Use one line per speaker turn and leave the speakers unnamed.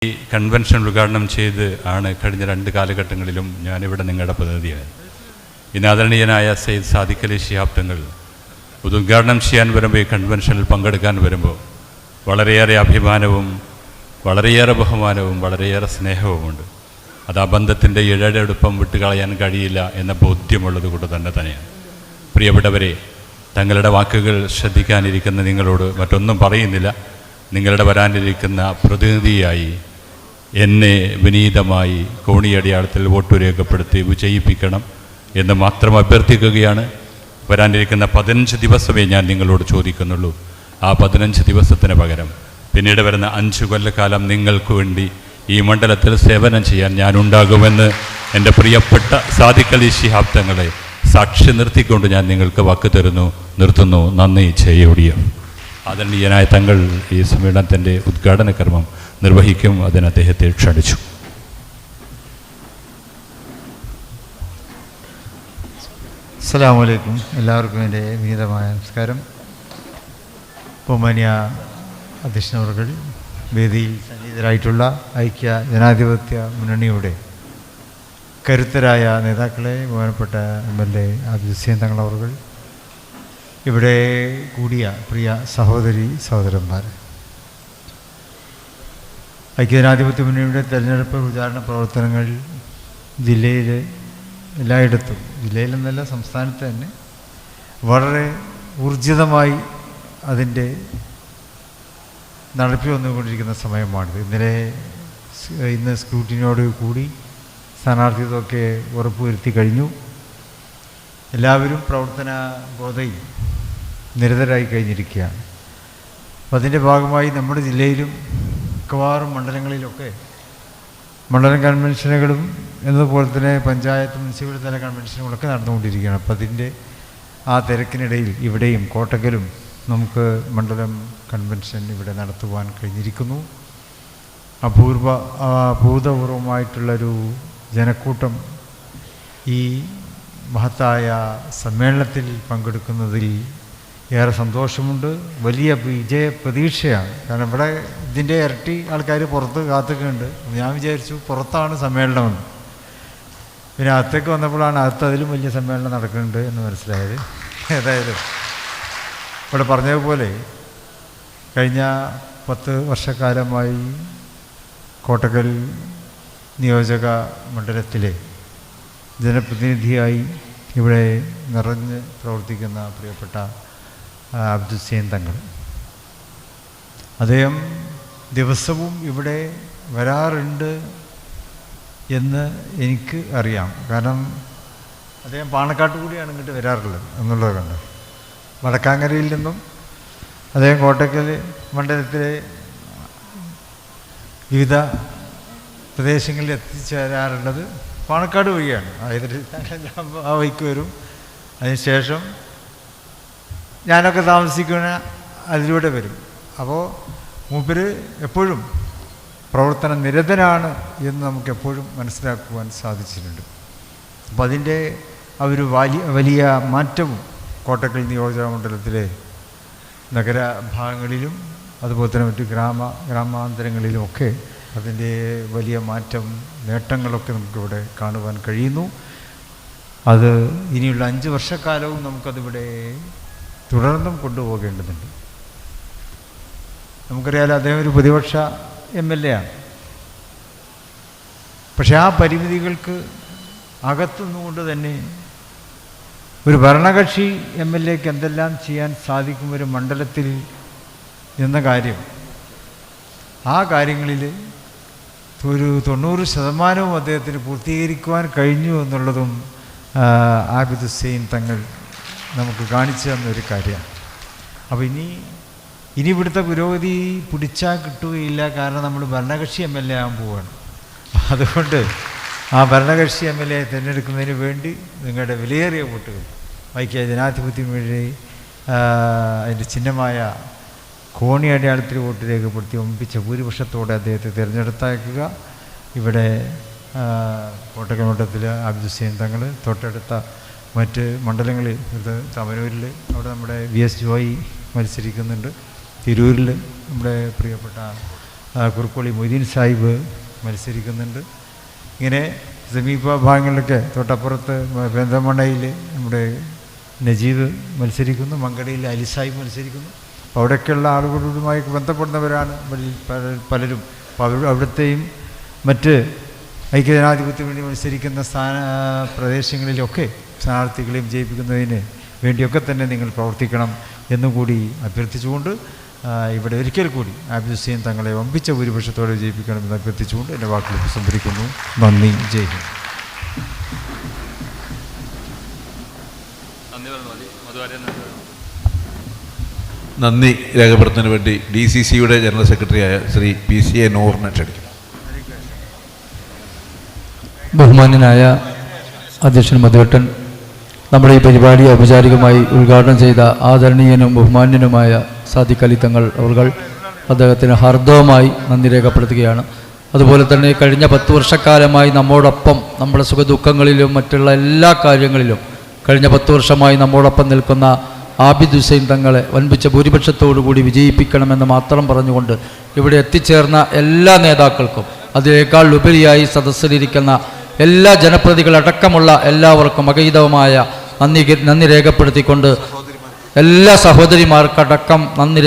ഈ കൺവെൻഷൻ ഉദ്ഘാടനം ചെയ്ത് ആണ് കഴിഞ്ഞ 2 കാലഘട്ടങ്ങളിലും ഞാനിവിടെ നിങ്ങളുടെ പ്രതിനിധിയായത്. ഇന്ന് ആദരണീയനായ സയ്യിദ് സാദിഖ് അലി ശിഹാബ് തങ്ങൾ ഉദ്ഘാടനം ചെയ്യാൻ വരുമ്പോൾ, ഈ കൺവെൻഷനിൽ പങ്കെടുക്കാൻ വരുമ്പോൾ വളരെയേറെ അഭിമാനവും വളരെയേറെ ബഹുമാനവും വളരെയേറെ സ്നേഹവുമുണ്ട്. അത് ആ ബന്ധത്തിൻ്റെ ഇഴയെടുപ്പം വിട്ടുകളയാൻ കഴിയില്ല എന്ന ബോധ്യമുള്ളത് കൊണ്ട് തന്നെയാണ്. പ്രിയപ്പെട്ടവരെ, തങ്ങളുടെ വാക്കുകൾ ശ്രദ്ധിക്കാനിരിക്കുന്ന നിങ്ങളോട് മറ്റൊന്നും പറയുന്നില്ല. നിങ്ങളുടെ വരാനിരിക്കുന്ന പ്രതിനിധിയായി എന്നെ വിനീതമായി കോണിയടിയാളത്തിൽ വോട്ട് രേഖപ്പെടുത്തി വിജയിപ്പിക്കണം എന്ന് മാത്രം അഭ്യർത്ഥിക്കുകയാണ്. വരാനിരിക്കുന്ന 15 ദിവസമേ ഞാൻ നിങ്ങളോട് ചോദിക്കുന്നുള്ളൂ. ആ 15 ദിവസത്തിന് പകരം പിന്നീട് വരുന്ന 5 കൊല്ലക്കാലം നിങ്ങൾക്ക് വേണ്ടി ഈ മണ്ഡലത്തിൽ സേവനം ചെയ്യാൻ ഞാനുണ്ടാകുമെന്ന് എൻ്റെ പ്രിയപ്പെട്ട സാദിഖ് അലി ശിഹാബ് തങ്ങളെ സാക്ഷി നിർത്തിക്കൊണ്ട് ഞാൻ നിങ്ങൾക്ക് വാക്ക് നിർത്തുന്നു. നന്ദി. ചെയ്യോടിയും ആദരണീയനായ തങ്ങൾ ഈ സമ്മേളനത്തിൻ്റെ ഉദ്ഘാടന കർമ്മം നിർവഹിക്കും. അതിന് അദ്ദേഹത്തെ ക്ഷണിച്ചു.
അസ്സലാമു അലൈക്കും. എല്ലാവർക്കും എൻ്റെ വിനീതമായ നമസ്കാരം. ബഹുമാന്യ അധ്യക്ഷനവർകൾ, വേദിയിൽ സന്നിഹിതരായിട്ടുള്ള ഐക്യ ജനാധിപത്യ മുന്നണിയുടെ കരുത്തരായ നേതാക്കളെ, ബഹുമാനപ്പെട്ട MLA ആബിദ് ഹുസൈൻ തങ്ങളവർകൾ, ഇവിടെ കൂടിയ പ്രിയ സഹോദരി സഹോദരന്മാർ, ഐക്യജനാധിപത്യ മുന്നണിയുടെ തെരഞ്ഞെടുപ്പ് പ്രചാരണ പ്രവർത്തനങ്ങൾ ജില്ലയിൽ എല്ലായിടത്തും, ജില്ലയിലെന്നല്ല സംസ്ഥാനത്ത് തന്നെ വളരെ ഊർജിതമായി അതിൻ്റെ നടപ്പി വന്നുകൊണ്ടിരിക്കുന്ന സമയമാണിത്. ഇന്ന് സ്ക്രൂട്ടിനിയോട് കൂടി സ്ഥാനാർത്ഥിത്വമൊക്കെ ഉറപ്പുവരുത്തി കഴിഞ്ഞു. എല്ലാവരും പ്രവർത്തന ഗോതയിൽ നിരതരായി കഴിഞ്ഞിരിക്കുകയാണ്. അപ്പം അതിൻ്റെ ഭാഗമായി നമ്മുടെ ജില്ലയിലും മിക്കവാറും മണ്ഡലങ്ങളിലൊക്കെ മണ്ഡലം കൺവെൻഷനുകളും എന്നതുപോലെ തന്നെ പഞ്ചായത്ത് മുനിസിപ്പൽ തല കൺവെൻഷനുകളൊക്കെ നടന്നുകൊണ്ടിരിക്കുകയാണ്. അപ്പം അതിൻ്റെ ആ തിരക്കിനിടയിൽ ഇവിടെയും കോട്ടക്കലും നമുക്ക് മണ്ഡലം കൺവെൻഷൻ ഇവിടെ നടത്തുവാൻ കഴിഞ്ഞിരിക്കുന്നു. അഭൂതപൂർവമായിട്ടുള്ളൊരു ജനക്കൂട്ടം ഈ മഹത്തായ സമ്മേളനത്തിൽ പങ്കെടുക്കുന്നതിൽ ഏറെ സന്തോഷമുണ്ട്. വലിയ വിജയപ്രതീക്ഷയാണ്. കാരണം ഇവിടെ ഇതിൻ്റെ ഇരട്ടി ആൾക്കാർ പുറത്ത് കാത്തുക്കുന്നുണ്ട്. ഞാൻ വിചാരിച്ചു പുറത്താണ് സമ്മേളനമെന്ന്. പിന്നെ അകത്തേക്ക് വന്നപ്പോഴാണ് അതിലും വലിയ സമ്മേളനം നടക്കുന്നുണ്ട് എന്ന് മനസ്സിലായത്. ഏതായാലും ഇവിടെ പറഞ്ഞതുപോലെ കഴിഞ്ഞ 10 വർഷക്കാലമായി കോട്ടക്കൽ നിയോജക മണ്ഡലത്തിലെ ജനപ്രതിനിധിയായി ഇവിടെ നിറഞ്ഞ് പ്രവർത്തിക്കുന്ന പ്രിയപ്പെട്ട ആബിദ് ഹുസൈൻ തങ്ങൾ, അദ്ദേഹം ദിവസവും ഇവിടെ വരാറുണ്ട് എന്ന് എനിക്ക് അറിയാം. കാരണം അദ്ദേഹം പാണക്കാട്ട് കൂടിയാണ് ഇങ്ങോട്ട് വരാറുള്ളത് എന്നുള്ളത് കണ്ട്. വടക്കാങ്ങരയിൽ നിന്നും അദ്ദേഹം കോട്ടക്കൽ മണ്ഡലത്തിലെ വിവിധ പ്രദേശങ്ങളിൽ എത്തിച്ചേരാറുള്ളത് പാണക്കാട് വഴിയാണ്. അതായത് ആ വഴിക്ക് വരും. അതിനുശേഷം ഞാനൊക്കെ താമസിക്കുന്ന അതിലൂടെ വരും. അപ്പോൾ മൂപ്പര് എപ്പോഴും പ്രവർത്തന നിരതനാണ് എന്ന് നമുക്ക് എപ്പോഴും മനസ്സിലാക്കുവാൻ സാധിച്ചിട്ടുണ്ട്. അപ്പം അതിൻ്റെ ആ ഒരു വലിയ മാറ്റവും കോട്ടക്കൽ നിയോജക മണ്ഡലത്തിലെ നഗരഭാഗങ്ങളിലും അതുപോലെ തന്നെ മറ്റ് ഗ്രാമാന്തരങ്ങളിലുമൊക്കെ അതിൻ്റെ വലിയ മാറ്റം, നേട്ടങ്ങളൊക്കെ നമുക്കിവിടെ കാണുവാൻ കഴിയുന്നു. അത് ഇനിയുള്ള 5 വർഷക്കാലവും നമുക്കതിവിടെ തുടർന്നും കൊണ്ടുപോകേണ്ടതുണ്ട്. നമുക്കറിയാലോ, അദ്ദേഹം ഒരു പ്രതിപക്ഷ MLA ആണ്. പക്ഷെ ആ പരിമിതികൾക്ക് അകത്തുനിന്നുകൊണ്ട് തന്നെ ഒരു ഭരണകക്ഷി MLAക്ക് എന്തെല്ലാം ചെയ്യാൻ സാധിക്കും ഒരു മണ്ഡലത്തിൽ എന്ന കാര്യം, ആ കാര്യങ്ങളിൽ ഒരു 90% അദ്ദേഹത്തിന് പൂർത്തീകരിക്കുവാൻ കഴിഞ്ഞു എന്നുള്ളതും ആബിദ് ഹുസൈൻ തങ്ങൾ നമുക്ക് കാണിച്ചു തന്നൊരു കാര്യമാണ്. അപ്പോൾ ഇനി ഇവിടുത്തെ പുരോഗതി പിടിച്ചാൽ കിട്ടുകയില്ല. കാരണം നമ്മൾ ഭരണകക്ഷി MLA ആകാൻ പോവുകയാണ്. അതുകൊണ്ട് ആ ഭരണകക്ഷി MLA തിരഞ്ഞെടുക്കുന്നതിന് വേണ്ടി നിങ്ങളുടെ വിലയേറിയ വോട്ടുകൾ ഐക്യ ജനാധിപത്യം വഴി അതിൻ്റെ ചിഹ്നമായ കോണി അടയാളത്തിൽ വോട്ട് രേഖപ്പെടുത്തി ഒമ്പിച്ച ഭൂരിപക്ഷത്തോടെ അദ്ദേഹത്തെ തിരഞ്ഞെടുത്തയക്കുക. ഇവിടെ കോട്ടക്കൽ മണ്ഡലത്തിൽ ആബിദ് ഹുസൈൻ തങ്ങൾ, തൊട്ടടുത്ത മറ്റ് മണ്ഡലങ്ങളിൽ തമനൂരിൽ അവിടെ നമ്മുടെ VS ജോയി മത്സരിക്കുന്നുണ്ട്. തിരൂരിൽ നമ്മുടെ പ്രിയപ്പെട്ട കുറുക്കോളി മൊയ്തീൻ സാഹിബ് മത്സരിക്കുന്നുണ്ട്. ഇങ്ങനെ സമീപ ഭാഗങ്ങളിലൊക്കെ തൊട്ടപ്പുറത്ത് പെന്തമണ്ണയിൽ നമ്മുടെ നജീബ് മത്സരിക്കുന്നു, മങ്കടയിൽ അലി സാഹിബ് മത്സരിക്കുന്നു. അപ്പോൾ അവിടെയൊക്കെയുള്ള ആളുകളുമായി ബന്ധപ്പെടുന്നവരാണ് പലരും. അപ്പോൾ അവിടുത്തെയും മറ്റ് ഐക്യജനാധിപത്യത്തിന് വേണ്ടി മത്സരിക്കുന്ന പ്രദേശങ്ങളിലൊക്കെ സ്ഥാനാർത്ഥികളെയും ജയിപ്പിക്കുന്നതിന് വേണ്ടിയൊക്കെ തന്നെ നിങ്ങൾ പ്രവർത്തിക്കണം എന്നുകൂടി അഭ്യർത്ഥിച്ചുകൊണ്ട് ഇവിടെ ഒരിക്കൽ കൂടി ആബിദ് ഹുസൈൻ തങ്ങളെ വമ്പിച്ച ഭൂരിപക്ഷത്തോടെ വിജയിപ്പിക്കണമെന്ന് അഭ്യർത്ഥിച്ചുകൊണ്ട് എൻ്റെ വാക്കുകൾ ഉപസംഹരിക്കുന്നു. നന്ദി. ജയ് ഹിന്ദ്.
നന്ദി രേഖപ്പെടുത്തുന്നതിന് വേണ്ടി DCCയുടെ ജനറൽ സെക്രട്ടറിയായ ശ്രീ PCA നൂറിനെ ക്ഷണിക്കുന്നു.
ബഹുമാന്യനായ അധ്യക്ഷൻ മധുവേട്ടൻ, നമ്മുടെ ഈ പരിപാടി ഔപചാരികമായി ഉദ്ഘാടനം ചെയ്ത ആദരണീയനും ബഹുമാന്യനുമായ സാദിഖ് അലി തങ്ങൾ അവർ അദ്ദേഹത്തിന് ഹാർദവമായി നന്ദി രേഖപ്പെടുത്തുകയാണ്. അതുപോലെ തന്നെ കഴിഞ്ഞ 10 വർഷക്കാലമായി നമ്മോടൊപ്പം നമ്മുടെ സുഖദുഃഖങ്ങളിലും മറ്റുള്ള എല്ലാ കാര്യങ്ങളിലും കഴിഞ്ഞ 10 വർഷമായി നമ്മോടൊപ്പം നിൽക്കുന്ന ആബിദ് ഹുസൈൻ തങ്ങളെ വൻപിച്ച ഭൂരിപക്ഷത്തോടുകൂടി വിജയിപ്പിക്കണമെന്ന് മാത്രം പറഞ്ഞുകൊണ്ട് ഇവിടെ എത്തിച്ചേർന്ന എല്ലാ നേതാക്കൾക്കും അതിനേക്കാൾ ഉപരിയായി സദസ്സിലിരിക്കുന്ന എല്ലാ ജനപ്രതികളടക്കമുള്ള എല്ലാവർക്കും അഗൈതവമായ നന്ദി രേഖപ്പെടുത്തിക്കൊണ്ട് എല്ലാ സഹോദരിമാർക്കടക്കം നന്ദി